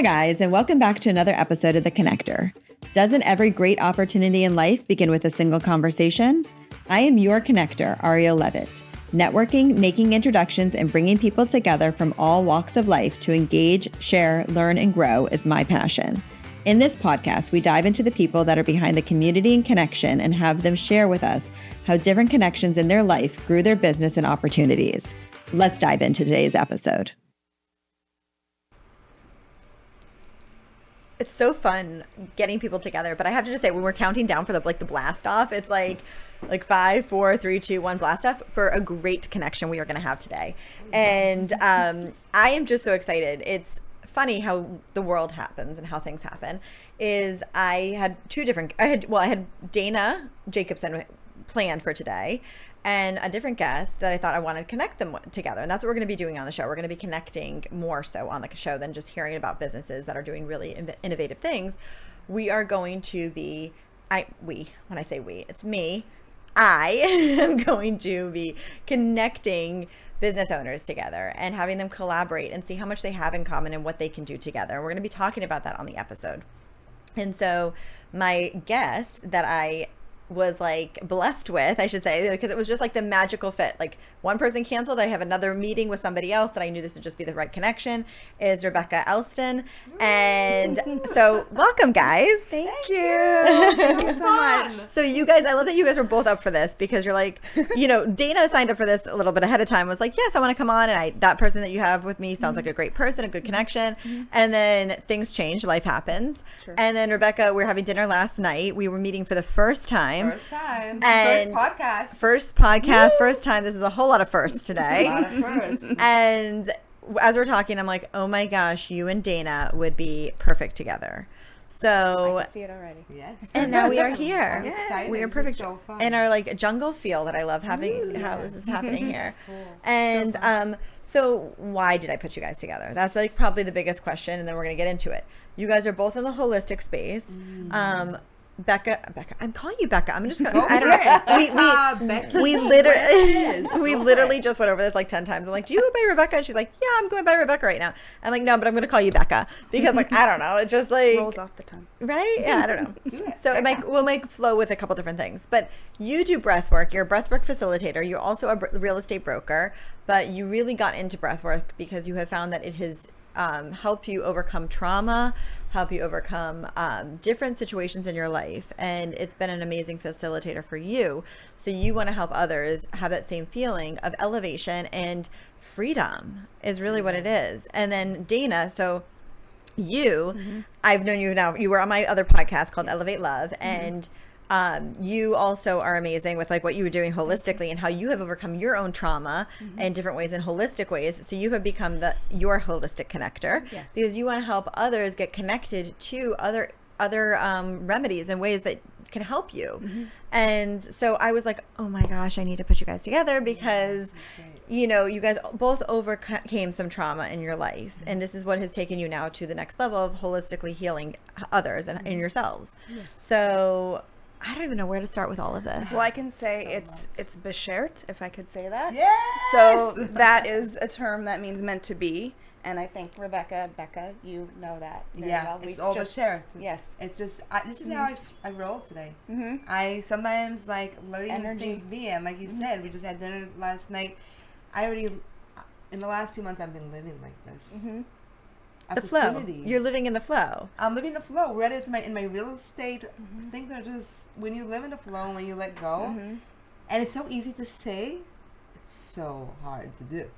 Hi, guys, and welcome back to another episode of The Connector. Doesn't every great opportunity in life begin with a single conversation? I am your connector, Ariel Levitt. Networking, making introductions, and bringing people together from all walks of life to engage, share, learn, and grow is my passion. In this podcast, we dive into the people that are behind the community and connection and have them share with us how different connections in their life grew their business and opportunities. Let's dive into today's episode. It's so fun getting people together, but I have to just say, when we're counting down for the blast off, it's like 5, 4, 3, 2, 1 blast off for a great connection we are going to have today. And I am just so excited. It's funny how the world happens and how things happen. I had Dana Jacobson planned for today, and a different guest that I thought I wanted to connect them together. And that's what we're going to be doing on the show. We're going to be connecting more so on the show than just hearing about businesses that are doing really innovative things. We are going to be, when I say we, it's me. I am going to be connecting business owners together and having them collaborate and see how much they have in common and what they can do together. And we're going to be talking about that on the episode. And so my guest that I was blessed with, I should say, because it was just the magical fit. One person canceled, I have another meeting with somebody else that I knew this would just be the right connection, is Rebecca Elston. And so welcome, guys. Thank you. Thank you so much. So you guys, I love that you guys were both up for this, because you're Dana signed up for this a little bit ahead of time, was yes, I want to come on. And that person that you have with me sounds like a great person, a good connection. And then things change, life happens. Sure. And then Rebecca, we were having dinner last night. We were meeting for the first time. First time. And First podcast. First time. This is a whole lot of firsts today. A lot of firsts. And as we're talking, I'm like, oh my gosh, you and Dana would be perfect together. So I can see it already. Yes. And now we are here. Yeah. We are perfect. So fun. In our jungle feel that I love having. How this is happening here. Cool. And so why did I put you guys together? That's probably the biggest question, and then we're gonna get into it. You guys are both in the holistic space. Becca, I'm calling you Becca. I'm just gonna. I don't know. We literally just went over this 10 times. I'm like, do you go by Rebecca? And she's like, yeah, I'm going by Rebecca right now. I'm like, no, but I'm gonna call you Becca because I don't know. It just rolls off the tongue, right? Yeah, I don't know. Do it. So we'll make flow with a couple different things. But you do breath work. You're a breath work facilitator. You're also a real estate broker. But you really got into breath work because you have found that it has help you overcome trauma, help you overcome different situations in your life. And it's been an amazing facilitator for you. So you want to help others have that same feeling of elevation and freedom is really what it is. And then Dana, so you, I've known you now, you were on my other podcast called Elevate Love, and you also are amazing with what you were doing holistically and how you have overcome your own trauma in different ways, in holistic ways. So you have become your holistic connector because you want to help others get connected to other remedies and ways that can help you. And so I was like, oh my gosh, I need to put you guys together because you guys both overcame some trauma in your life, and this is what has taken you now to the next level of holistically healing others and yourselves. So I don't even know where to start with all of this. Well, I can say it's beshert, if I could say that. Yes! So that is a term that means meant to be. And I think Becca, you know that very well. It's all beshert. Yes. It's just, this is how I roll today. I sometimes letting things be. And like you said, we just had dinner last night. In the last 2 months, I've been living like this. The flow. You're living in the flow. I'm living the flow. Whether it's in my real estate, things are just, when you live in the flow, when you let go, and it's so easy to say, it's so hard to do.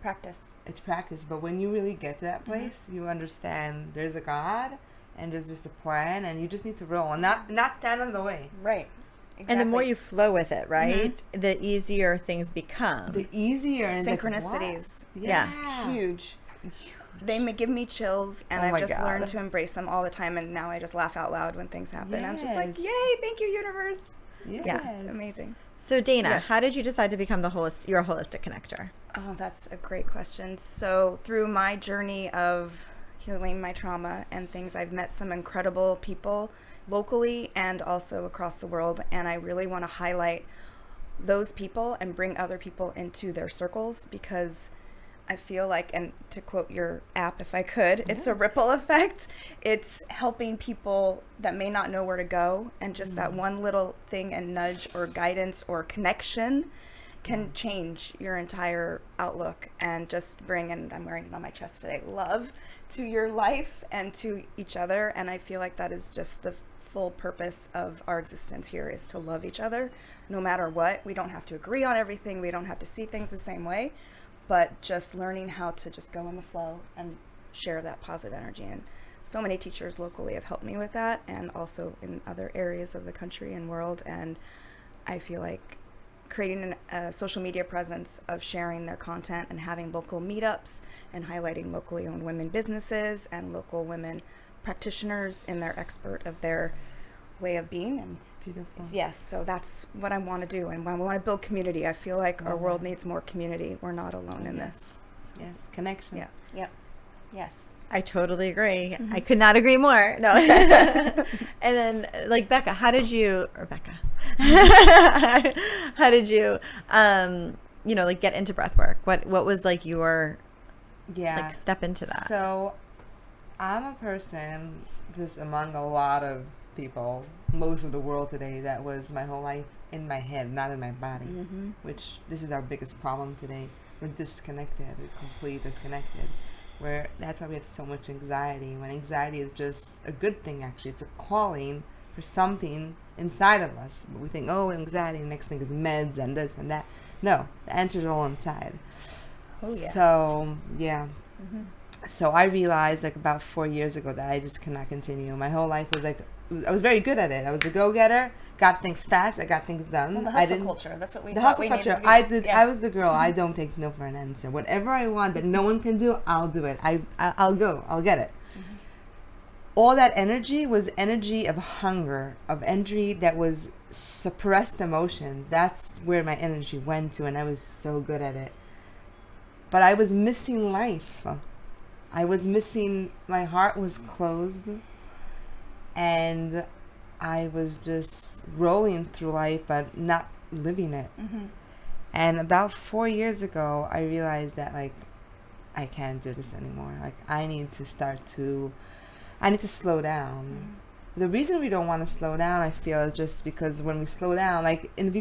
Practice. It's practice, but when you really get to that place, you understand there's a God, and there's just a plan, and you just need to roll and not stand in the way. Right. Exactly. And the more you flow with it, right, the easier things become. The easier. Synchronicities. Yeah. Huge. They give me chills, and I've just learned to embrace them all the time, and now I just laugh out loud when things happen. I'm just like, yay, thank you, universe. Yes. It's amazing. So Dana, how did you decide to become your holistic connector? Oh, that's a great question. So through my journey of healing my trauma and things, I've met some incredible people locally and also across the world, and I really want to highlight those people and bring other people into their circles, because I feel like, and to quote your app if I could, it's a ripple effect. It's helping people that may not know where to go, and just that one little thing and nudge or guidance or connection can change your entire outlook and just bring, and I'm wearing it on my chest today, love to your life and to each other. And I feel like that is just the full purpose of our existence here, is to love each other no matter what. We don't have to agree on everything. We don't have to see things the same way, but just learning how to just go in the flow and share that positive energy. And so many teachers locally have helped me with that, and also in other areas of the country and world. And I feel like creating a social media presence of sharing their content and having local meetups and highlighting locally owned women businesses and local women practitioners in their expert of their way of being. And beautiful. Yes, so that's what I want to do, and I want to build community. I feel like our world needs more community. We're not alone in this. So. Yes, connection. Yeah. Yep. Yes. I totally agree. I could not agree more. No. And then, like, Becca, how did you like get into breath work? What was like your like step into that? So I'm a person, just among a lot of people, most of the world today, that was my whole life in my head, not in my body, which this is our biggest problem today. We're disconnected. We're completely disconnected. That's why we have so much anxiety, when anxiety is just a good thing. Actually, it's a calling for something inside of us. But we think, oh, anxiety, the next thing is meds and this and that. No, the answer is all inside. Oh, yeah. So, yeah. So I realized like about 4 years ago that I just cannot continue. My whole life was like, I was very good at it. I was a go-getter, got things fast, I got things done. Well, the hustle culture, that's what we The thought hustle we culture, needed to I do. did. Yeah. I was the girl. I don't take no for an answer. Whatever I want that no one can do, I'll do it. I'll go. I'll get it. All that energy was energy of hunger, of energy that was suppressed emotions. That's where my energy went to, and I was so good at it. But I was missing life. I was missing, my heart was closed, and I was just rolling through life but not living it. And about 4 years ago, I realized that like I can't do this anymore. Like I need to slow down. The reason we don't want to slow down, I feel, is just because when we slow down, like in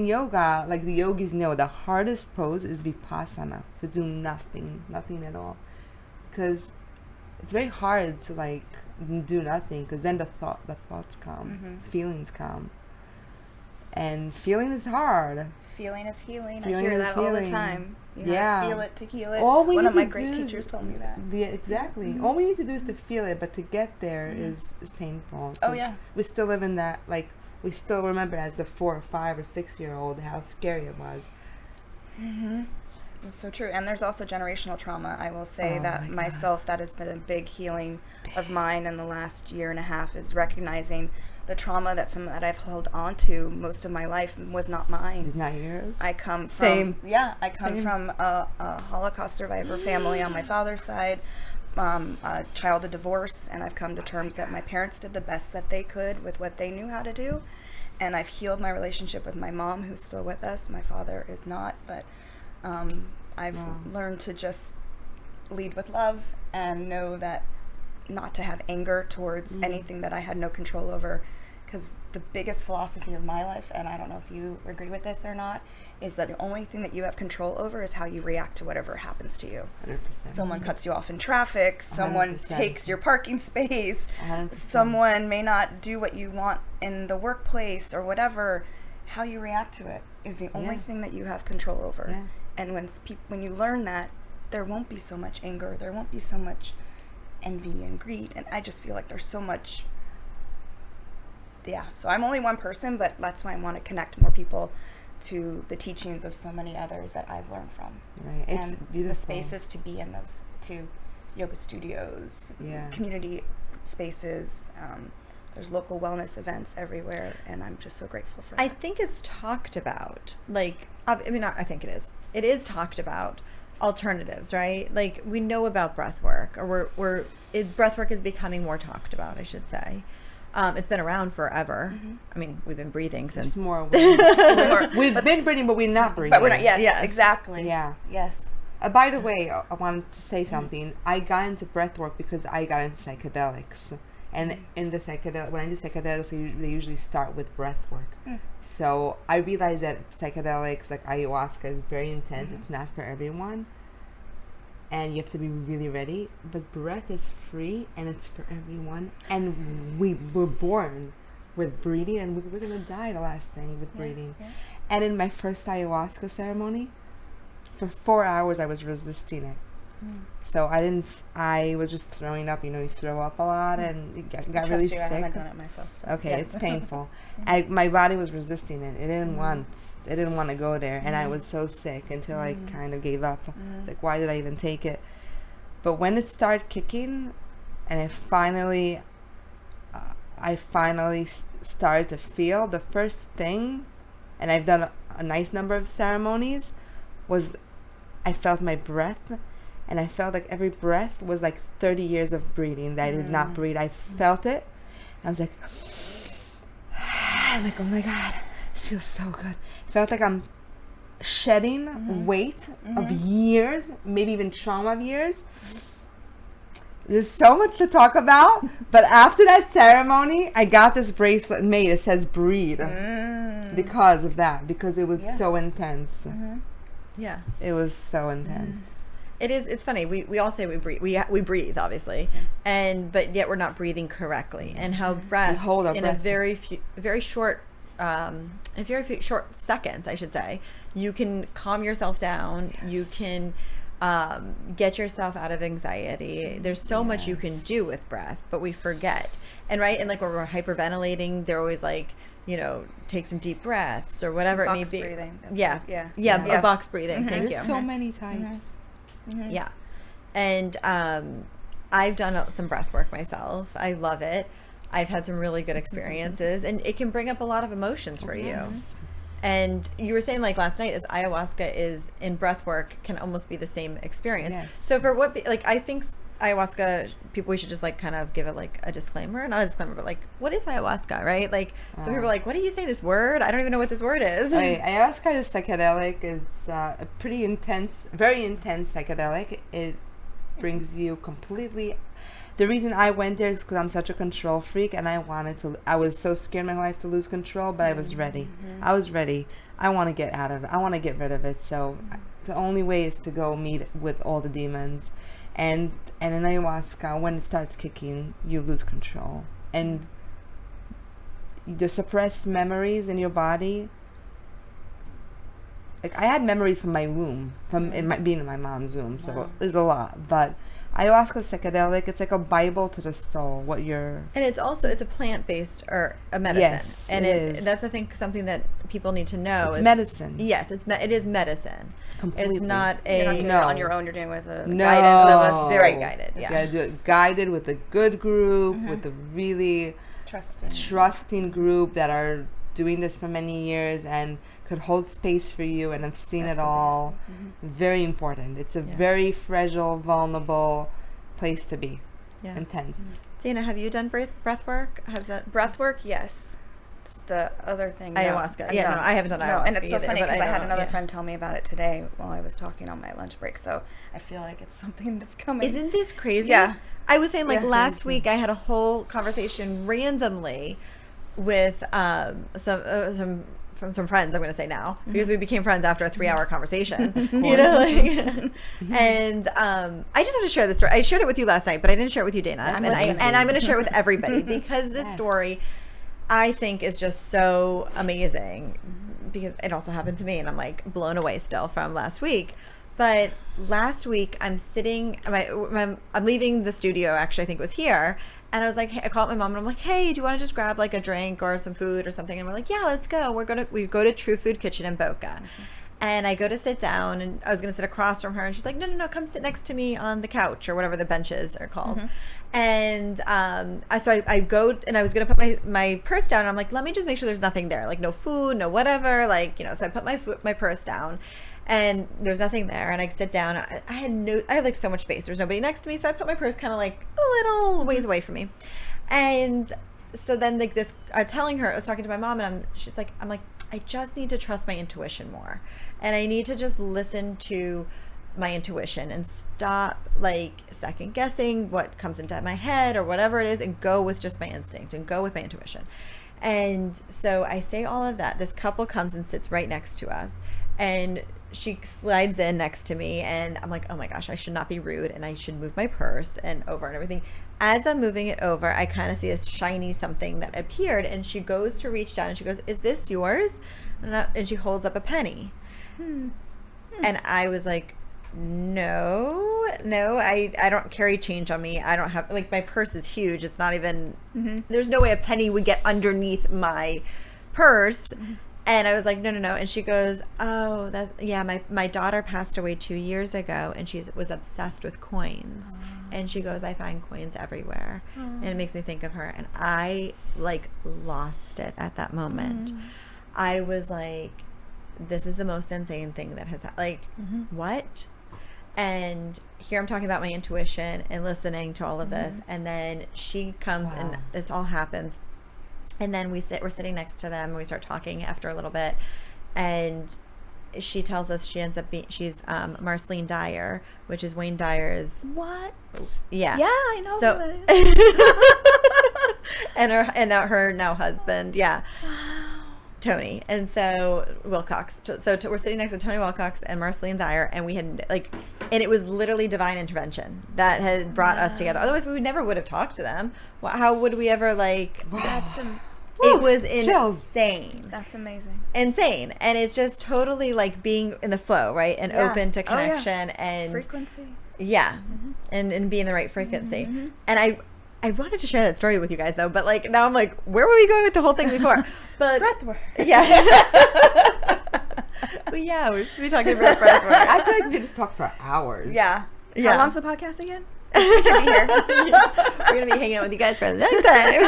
yoga, like the yogis know, the hardest pose is vipassana, to do nothing at all, because it's very hard to like do nothing, because then the thoughts come, feelings come, and feeling is hard. Feeling is healing. Feeling I hear is that all the healing. time. You Yeah. have to feel it to heal it. All we One need of my to great do teachers told me that. Yeah, exactly. All we need to do is to feel it, but to get there is painful. Oh, yeah. We still live in that, like, we still remember as the 4 or 5 or 6-year-old how scary it was. That's so true. And there's also generational trauma. I will say that myself, that has been a big healing of mine in the last year and a half, is recognizing the trauma that I've held on to most of my life was not mine. It's not yours? I come from Same. from a Holocaust survivor family on my father's side, a child of divorce, and I've come to terms that my parents did the best that they could with what they knew how to do, and I've healed my relationship with my mom, who's still with us. My father is not, but I've learned to just lead with love and know that not to have anger towards anything that I had no control over. Because the biggest philosophy of my life, and I don't know if you agree with this or not, is that the only thing that you have control over is how you react to whatever happens to you. 100%. Someone cuts you off in traffic, someone 100%. takes your parking space, 100%. someone may not do what you want in the workplace or whatever. How you react to it is the only thing that you have control over. Yeah. And when you learn that, there won't be so much anger, there won't be so much envy and greed, and I just feel like there's so much. Yeah, so I'm only one person, but that's why I want to connect more people to the teachings of so many others that I've learned from. Right, it's and beautiful. the spaces to be in, those to yoga studios, community spaces. There's local wellness events everywhere, and I'm just so grateful for that. I think it's talked about. Like, I think it is. It is talked about. Alternatives, right? Like, we know about breath work, or breath work is becoming more talked about, I should say. It's been around forever. I mean, we've been breathing since. There's more. We've been breathing, but we're not breathing. But we're not. Yes, exactly. Yeah. Yes. By the way, I wanted to say something. I got into breath work because I got into psychedelics. And in the psychedelic, when I do psychedelics, they usually start with breath work. So I realized that psychedelics, like ayahuasca, is very intense. It's not for everyone. And you have to be really ready. But breath is free, and it's for everyone. And we were born with breathing, and we're going to die the last thing with breathing. Yeah. And in my first ayahuasca ceremony, for 4 hours, I was resisting it. So I was just throwing up. You throw up a lot, and it got really sick. I haven't done it myself. So. Okay, it's painful. My body was resisting it. It didn't want to go there, and I was so sick until I kind of gave up. It's like, why did I even take it? But when it started kicking, and I finally started to feel, the first thing, and I've done a nice number of ceremonies, was I felt my breath. And I felt like every breath was like 30 years of breathing that I did not breathe. I felt it. I was like, oh my God, this feels so good. I felt like I'm shedding weight of years, maybe even trauma of years. There's so much to talk about. But after that ceremony, I got this bracelet made. It says breathe because of that, because it was so intense. Yeah. It was so intense. It is. It's funny. We all say we breathe. We breathe, obviously, but yet we're not breathing correctly. And how breath hold our in breath. a very short seconds, I should say, you can calm yourself down. You can get yourself out of anxiety. There's so much you can do with breath, but we forget. And like when we're hyperventilating, they're always like, take some deep breaths or whatever it may be. Breathing. Yeah. Box breathing. Thank There's you. so many types. Yeah. And I've done some breath work myself. I love it. I've had some really good experiences, and it can bring up a lot of emotions for you. And you were saying, like last night, is ayahuasca is in breath work can almost be the same experience. So for I think ayahuasca, we should just like kind of give it like a disclaimer, not a disclaimer, but like, what is ayahuasca, right? Like some people are like, what do you say this word? I don't even know what this word is. Ayahuasca is psychedelic. It's a pretty intense, very intense psychedelic. It brings you completely. The reason I went there is because I'm such a control freak, and I was so scared my life to lose control, but I was ready. I was ready. I want to get out of it. I want to get rid of it. So the only way is to go meet with all the demons. And in ayahuasca, when it starts kicking, you lose control. And the suppressed memories in your body, like I had memories from my womb, being in my mom's womb, so there's a lot. But ayahuasca is psychedelic. It's like a Bible to the soul. And it's a plant-based or a medicine. Yes, and it is. That's I think something that people need to know. It's medicine. Yes, it is medicine. Completely. It's not You're not doing it on your own. You're doing it with a guidance. It's very guided. Yeah. You gotta do it guided with a good group, with a really trusting group that are doing this for many years and could hold space for you and have seen it all. Very important. It's a very fragile, vulnerable place to be. Yeah. Intense. Dana, have you done breath work? Breath work? Yes. It's the other thing. Ayahuasca. No, I haven't done ayahuasca. And it's so either, funny because I had another yeah. friend tell me about it today while I was talking on my lunch break. So I feel like it's something that's coming. Isn't this crazy? Yeah. I was saying last week I had a whole conversation randomly with some friends, I'm going to say now, because we became friends after a 3-hour conversation, and I just have to share this story. I shared it with you last night, but I didn't share it with you, Dana, and I'm going to share it with everybody because this story I think is just so amazing because it also happened to me, and I'm like blown away still from last week. But last week I'm sitting, I'm leaving the studio, actually I think it was here, and I was like, hey, I called my mom and I'm like, hey, do you want to just grab like a drink or some food or something? And we're like, yeah, let's go. We go to True Food Kitchen in Boca. And I go to sit down, and I was going to sit across from her, and she's like, no, come sit next to me on the couch or whatever the benches are called. And so I go, and I was going to put my purse down, and I'm like, let me just make sure there's nothing there, like no food, no whatever, like, so I put my purse down, and there's nothing there, and I sit down. I had like so much space. There's nobody next to me, so I put my purse kind of like a little ways away from me. And so then like this, I was talking to my mom, and I'm like, I just need to trust my intuition more, and I need to just listen to my intuition and stop like second guessing what comes into my head or whatever it is, and go with just my instinct and go with my intuition. And so I say all of that. This couple comes and sits right next to us, and she slides in next to me, and I'm like, oh my gosh, I should not be rude, and I should move my purse and over and everything. As I'm moving it over, I kind of see this shiny something that appeared, and she goes to reach down and she goes, is this yours? And she holds up a penny. And I was like, no, I don't carry change on me. I don't have, like, my purse is huge. It's not even, there's no way a penny would get underneath my purse. And I was like, no. And she goes, oh, my daughter passed away 2 years ago, and she was obsessed with coins. And she goes, I find coins everywhere. And it makes me think of her. And I, like, lost it at that moment. I was like, this is the most insane thing that has happened. Like, what? And here I'm talking about my intuition and listening to all of this. And then she comes and this all happens. And then we're sitting next to them, and we start talking after a little bit. And she tells us she's Marceline Dyer, which is Wayne Dyer's. What? Yeah. Yeah, I know So, who that is. and her now husband. Yeah. Tony. And so Wilcox. So we're sitting next to Tony Wilcox and Marceline Dyer, and we had and it was literally divine intervention that had brought us together. Otherwise, we never would have talked to them. How would we ever it was insane. That's amazing. Insane. And it's just totally like being in the flow, right? And open to connection and frequency. Yeah. And be in the right frequency. And I wanted to share that story with you guys, though, but like now I'm like, where were we going with the whole thing before? But Breathwork. Yeah. But yeah, we're just talking about breathwork. I feel like we could just talk for hours. Yeah. Yeah. How long's the podcast again? We can be here. We're going to be hanging out with you guys for a long time.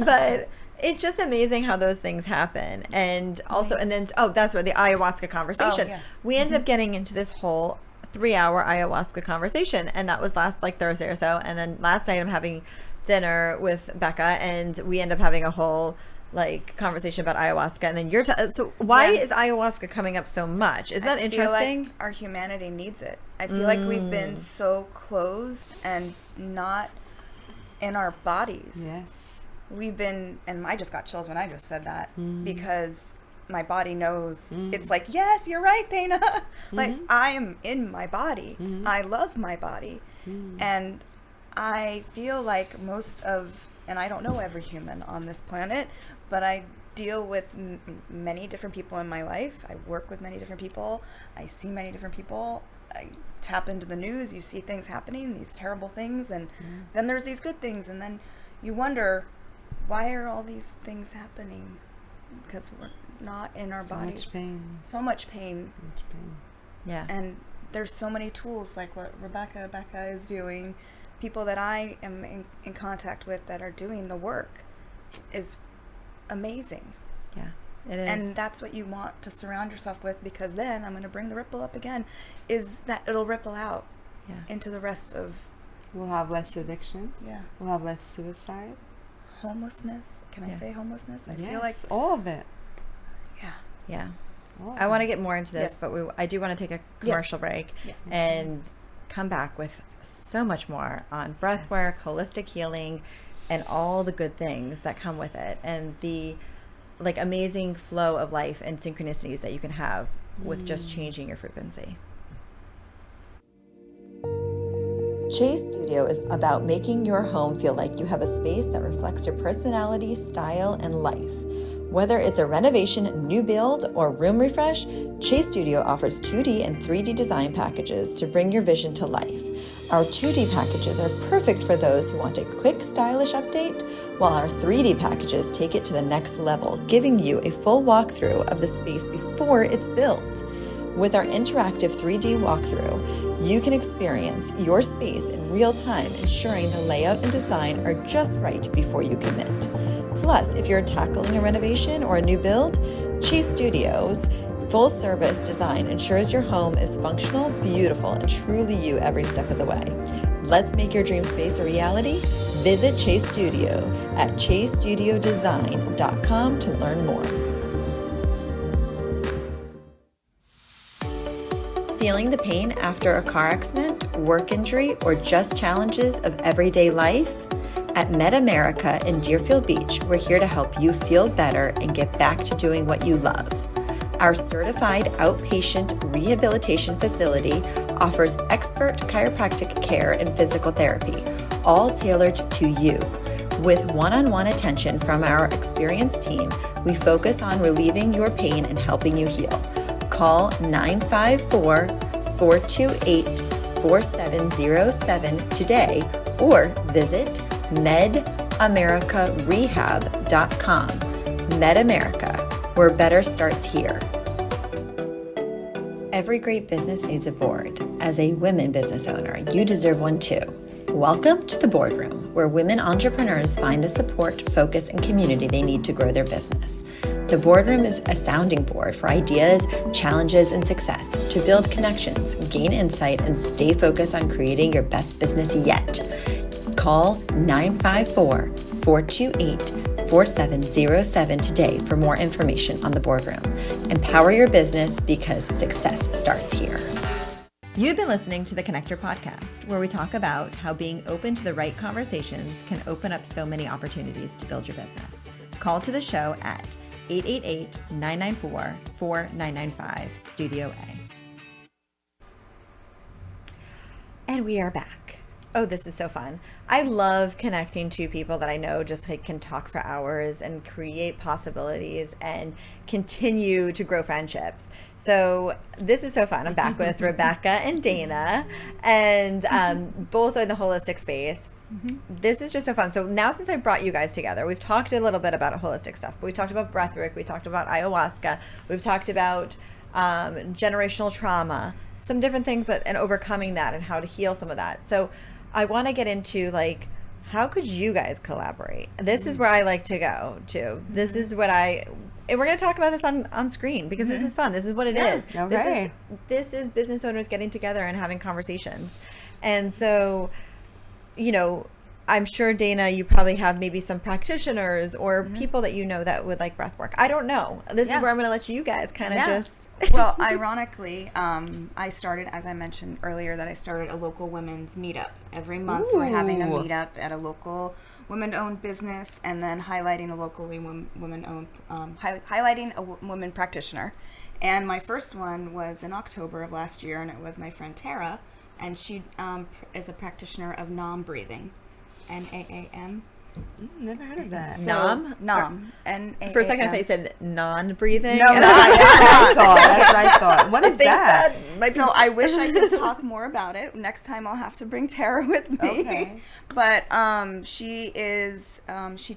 But it's just amazing how those things happen. And also, and then, that's where the ayahuasca conversation. Yes. We ended up getting into this whole 3-hour ayahuasca conversation, and that was last Thursday or so. And then last night I'm having dinner with Becca, and we end up having a whole conversation about ayahuasca. And then so why is ayahuasca coming up so much? Is that interesting? I feel like our humanity needs it. I feel like we've been so closed and not in our bodies. Yes. We've been, and I just got chills when I just said that, because my body knows. It's like, yes, you're right, Dana. Like, I am in my body. I love my body. And I feel like and I don't know every human on this planet, but I deal with many different people in my life. I work with many different people. I see many different people. I tap into the news. You see things happening, these terrible things, and then there's these good things, and then you wonder, why are all these things happening? Because we're not in our bodies. So much pain. Yeah. And there's so many tools, like what Becca is doing. People that I am in contact with that are doing the work is amazing. Yeah, it is. And that's what you want to surround yourself with, because then, I'm going to bring the ripple up again, is that it'll ripple out into the rest of... We'll have less addictions. Yeah. We'll have less suicide. Homelessness. Can I say homelessness? I feel like... all of it. Yeah. Yeah. I want to get more into this, but I do want to take a commercial break and come back with so much more on breath work, holistic healing, and all the good things that come with it, and the amazing flow of life and synchronicities that you can have with just changing your frequency. Chase Studio is about making your home feel like you have a space that reflects your personality, style, and life. Whether it's a renovation, new build, or room refresh, Chase Studio offers 2D and 3D design packages to bring your vision to life. Our 2D packages are perfect for those who want a quick, stylish update, while our 3D packages take it to the next level, giving you a full walkthrough of the space before it's built. With our interactive 3D walkthrough, you can experience your space in real time, ensuring the layout and design are just right before you commit. Plus, if you're tackling a renovation or a new build, Chase Studios full-service design ensures your home is functional, beautiful, and truly you every step of the way. Let's make your dream space a reality. Visit Chase Studio at chasestudiodesign.com to learn more. Feeling the pain after a car accident, work injury, or just challenges of everyday life? At MedAmerica in Deerfield Beach, we're here to help you feel better and get back to doing what you love. Our certified outpatient rehabilitation facility offers expert chiropractic care and physical therapy, all tailored to you. With one-on-one attention from our experienced team, we focus on relieving your pain and helping you heal. Call 954-428-4707 today or visit medamericarehab.com. MedAmerica, where better starts here. Every great business needs a board. As a women business owner, you deserve one too. Welcome to the Boardroom, where women entrepreneurs find the support, focus, and community they need to grow their business. The Boardroom is a sounding board for ideas, challenges, and success to build connections, gain insight, and stay focused on creating your best business yet. Call 954-428-4707 today for more information on the Boardroom. Empower your business because success starts here. You've been listening to the Connector Podcast, where we talk about how being open to the right conversations can open up so many opportunities to build your business. Call to the show at 888-994-4995, Studio A. And we are back. Oh, this is so fun. I love connecting to people that I know just like can talk for hours and create possibilities and continue to grow friendships. So this is so fun. I'm back with Rebecca and Dana, and both are in the holistic space. This is just so fun. So now, since I brought you guys together, we've talked a little bit about holistic stuff. We talked about breathwork. We talked about ayahuasca. We've talked about generational trauma, some different things and overcoming that and how to heal some of that. So I want to get into like, how could you guys collaborate? This is where I like to go to. This is what and we're going to talk about this on screen because this is fun. This is what it is. Okay. This is business owners getting together and having conversations. And so, you know, I'm sure, Dana, you probably have maybe some practitioners or people that you know that would like breath work. I don't know. This is where I'm going to let you guys kind of just... Well, ironically, I started, as I mentioned earlier, that I started a local women's meetup. Every month we're having a meetup at a local women-owned business and then highlighting a locally women-owned, highlighting a woman practitioner. And my first one was in October of last year, and it was my friend Tara, and she is a practitioner of NAM breathing. N-A-A-M. Never heard of that. Nam? N-A-A-M. For a second I thought you said non-breathing. No, That's what I thought. What is that? So I wish I could talk more about it. Next time I'll have to bring Tara with me. Okay. But she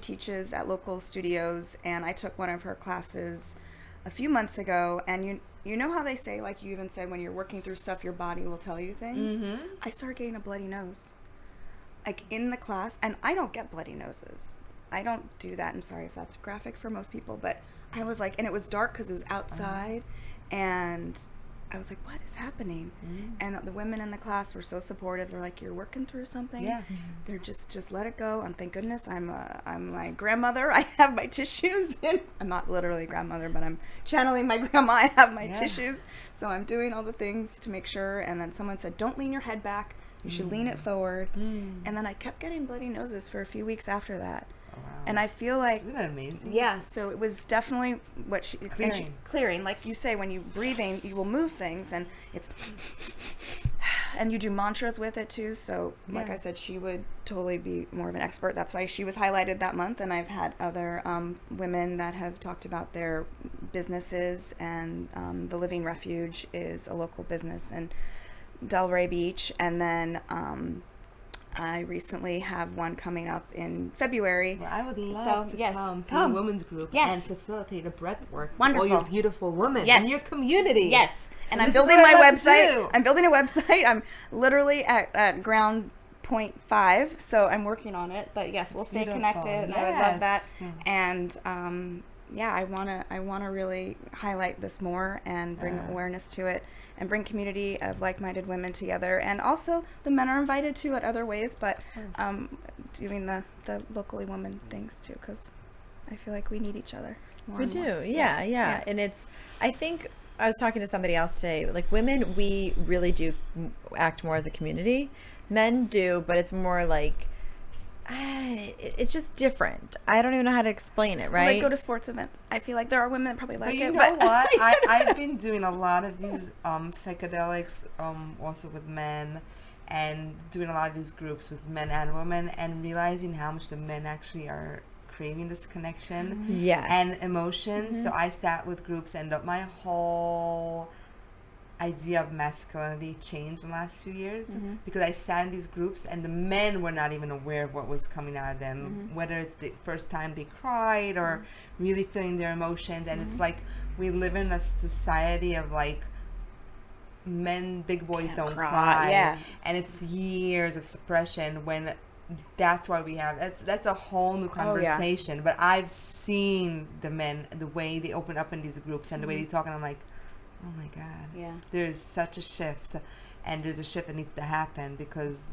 teaches at local studios, and I took one of her classes a few months ago, and you know how they say, like you even said, when you're working through stuff, your body will tell you things? Mm-hmm. I started getting a bloody nose. Like in the class, and I don't get bloody noses. I don't do that. I'm sorry if that's graphic for most people, but I was like, and it was dark because it was outside, and I was like, what is happening? And the women in the class were so supportive. They're like, you're working through something. Yeah. They're just let it go. And thank goodness I'm my grandmother. I have my tissues. And I'm not literally a grandmother, but I'm channeling my grandma. I have my tissues. So I'm doing all the things to make sure. And then someone said, don't lean your head back. You should lean it forward. And then I kept getting bloody noses for a few weeks after that. Oh, wow. And I feel like... Isn't that amazing? Yeah, so it was definitely what she... Clearing. Like you say, when you're breathing, you will move things, and it's... And you do mantras with it, too. So, like I said, she would totally be more of an expert. That's why she was highlighted that month. And I've had other women that have talked about their businesses. And the Living Refuge is a local business in Delray Beach, and then I recently have one coming up in February. Well, I would love to come to a women's group and facilitate a breath work. Wonderful. For all you beautiful women in your community. Yes, and I'm building my website. I'm building a website. I'm literally at ground 0.5, so I'm working on it. But yes, we'll stay connected. Yes. I would love that. And I wanna really highlight this more and bring awareness to it and bring community of like-minded women together. And also the men are invited too at other ways, but doing the locally woman things too, because I feel like we need each other. We do, yeah. And I think I was talking to somebody else today. Like women, we really do act more as a community. Men do, but it's more like it's just different. I don't even know how to explain it. Right? Like go to sports events. I feel like there are women that probably like But you it. know what? I've been doing a lot of these psychedelics also with men, and doing a lot of these groups with men and women, and realizing how much the men actually are craving this connection Yes. and emotions. So I sat with groups, and my whole idea of masculinity changed in the last few years because I sat in these groups and the men were not even aware of what was coming out of them, whether it's the first time they cried or really feeling their emotions. And it's like we live in a society of like men, big boys Can't don't cry. cry. Yeah. And it's years of suppression when that's why we have that's a whole new conversation. But I've seen the men, the way they open up in these groups and the way they talk, and I'm like, oh my God. Yeah. There's such a shift, and there's a shift that needs to happen because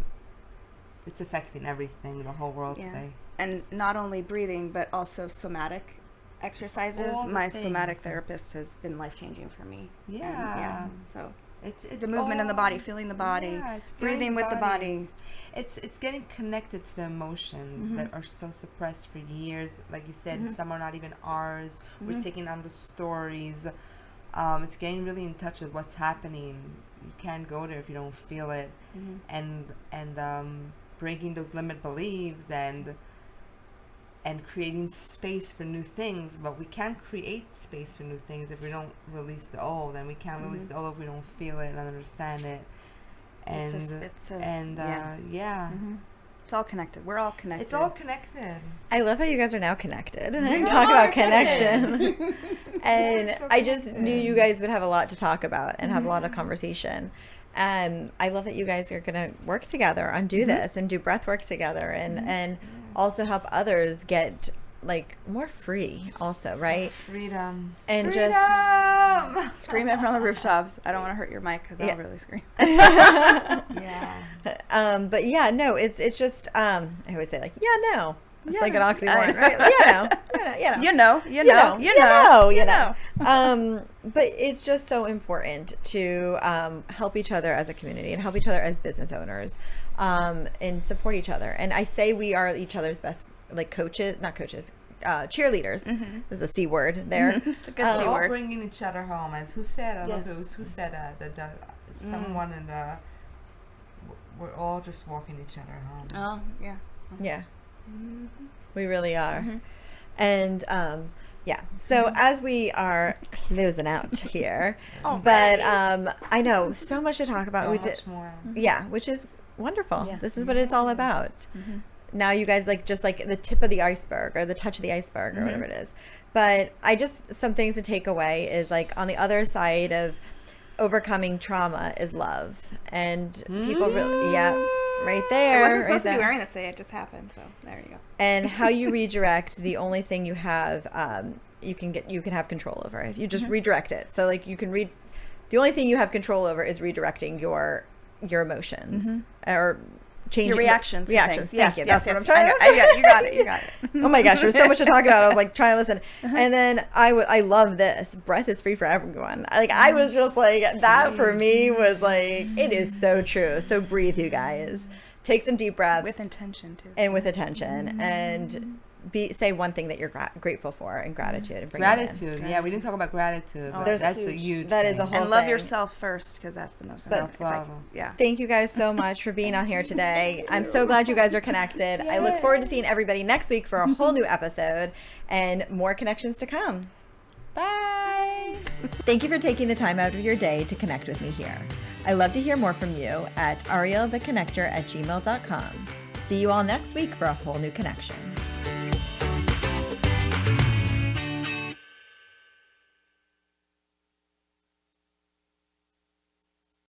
it's affecting everything, the whole world today. And not only breathing, but also somatic exercises. All the My things. somatic therapist has been life-changing for me. Yeah. And, so It's the movement in the body, feeling the body, Yeah, it's breathing getting with the body. It's getting connected to the emotions that are so suppressed for years. Like you said, some are not even ours. We're taking on the stories. It's getting really in touch with what's happening. You can't go there if you don't feel it, and breaking those limit beliefs and creating space for new things. But we can't create space for new things if we don't release the old, and we can't release the old if we don't feel it and understand it. And It's all connected. We're all connected. it's all connected. I love how you guys are now connected. We Talk are about connection. And So I just connected. knew you guys would have a lot to talk about and have a lot of conversation. I love that you guys are going to work together on do this and do breath work together and also help others get like more free also, right? Freedom. And Freedom! Scream it from the rooftops. I don't want to hurt your mic because I'll really scream. Yeah. But yeah, no, it's just, I always say like, yeah, no. It's Yeah, like an no. oxymoron, right? Like, yeah, no. You know. But it's just so important to help each other as a community and help each other as business owners and support each other. And I say we are each other's best, like cheerleaders. There's a C word there. It's a good We're C all word. bringing each other home. As who said? I don't know if Yes. it was who said that someone in the. We're all just walking each other home. Oh, yeah. Yeah, we really are. And so as we are closing out here, but I know so much to talk about. So We much did, more. which is wonderful. Yes. This is what it's all about. Now you guys like just like the tip of the iceberg or the touch of the iceberg or whatever it is. But some things to take away is like on the other side of overcoming trauma is love, and people really right there. I wasn't supposed to right be there. wearing this today. It just happened. So there you go. And how you redirect the only thing you have you can have control over if you just redirect it. So like you can the only thing you have control over is redirecting your emotions or changing Your reactions. to reactions. things. Thank you. That's what I'm yes. trying to You got it. You got it. Oh my gosh, there's so much to talk about. I was like trying to listen. And then I love this. Breath is free for everyone. I was just like, that for me was like, it is so true. So breathe, you guys. Take some deep breaths. With intention too. And with attention. And say one thing that you're grateful for and gratitude. And bring it in. Gratitude. Yeah, we didn't talk about gratitude. Oh, but There's- that's a huge. that is a thing. whole And love thing. yourself first, because that's the most Self-love. Yeah. Thank you guys so much for being on here today. I'm so glad you guys are connected. I look forward to seeing everybody next week for a whole new episode and more connections to come. Bye. Thank you for taking the time out of your day to connect with me here. I love to hear more from you at arieltheconnector@gmail.com. See you all next week for a whole new connection.